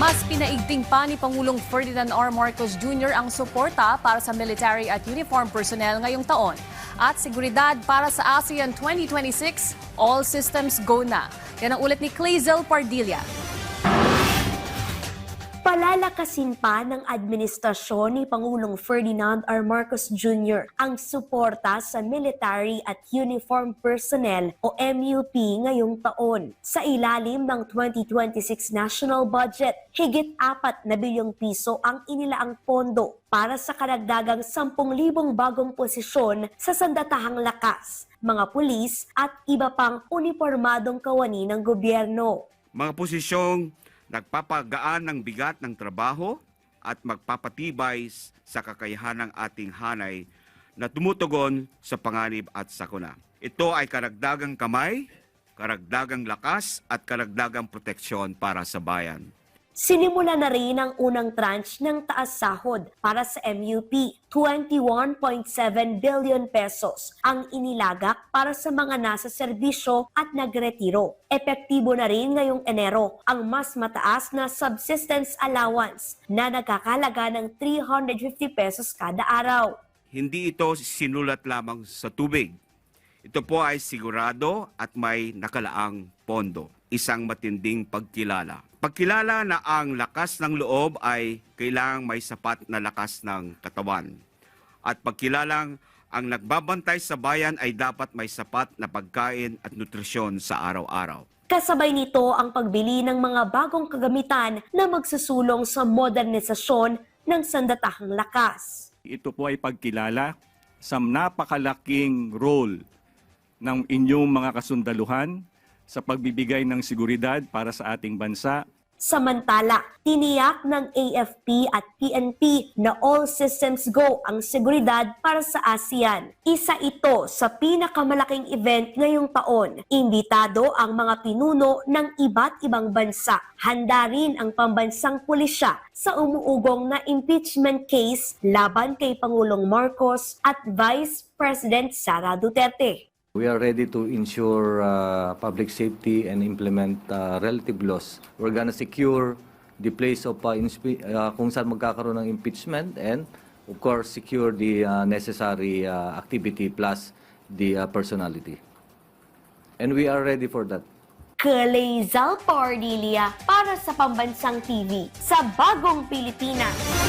Mas pinaigting pa ni Pangulong Ferdinand R. Marcos Jr. ang suporta para sa military at uniform personnel ngayong taon. At seguridad para sa ASEAN 2026, all systems go na. Yan ang ulit ni Clazel Pardilla. Palalakasin pa ng administrasyon ni Pangulong Ferdinand R. Marcos Jr. ang suporta sa military at uniform personnel o MUP ngayong taon. Sa ilalim ng 2026 national budget, higit 4 na bilyong piso ang inilaang pondo para sa karagdagang 10,000 bagong posisyon sa sandatahang lakas, mga pulis at iba pang unipormadong kawani ng gobyerno. Mga posisyong nagpapagaan ng bigat ng trabaho at magpapatibay sa kakayahan ng ating hanay na tumutugon sa panganib at sakuna. Ito ay karagdagang kamay, karagdagang lakas at karagdagang proteksyon para sa bayan. Sinimula na rin ang unang tranche ng taas sahod para sa MUP, 21.7 billion pesos ang inilagak para sa mga nasa serbisyo at nagretiro. Epektibo na rin ngayong Enero ang mas mataas na subsistence allowance na nagkakalaga ng 350 pesos kada araw. Hindi ito sinulat lamang sa tubig. Ito po ay sigurado at may nakalaang pondo. Isang matinding pagkilala. Pagkilala na ang lakas ng loob ay kailangang may sapat na lakas ng katawan. At pagkilalang ang nagbabantay sa bayan ay dapat may sapat na pagkain at nutrisyon sa araw-araw. Kasabay nito ang pagbili ng mga bagong kagamitan na magsusulong sa modernisasyon ng sandatahang lakas. Ito po ay pagkilala sa napakalaking role ng inyong mga kasundaluhan sa pagbibigay ng seguridad para sa ating bansa. Samantala, tiniyak ng AFP at PNP na all systems go ang seguridad para sa ASEAN. Isa ito sa pinakamalaking event ngayong taon. Imbitado ang mga pinuno ng iba't ibang bansa. Handa rin ang pambansang pulisya sa umuugong na impeachment case laban kay Pangulong Marcos at Vice President Sara Duterte. We are ready to ensure public safety and implement relative laws. We're gonna secure the place of kung saan magkakaroon ng impeachment and of course secure the necessary activity plus the personality. And we are ready for that. Clazel Pardilla para sa Pambansang TV sa Bagong Pilipinas.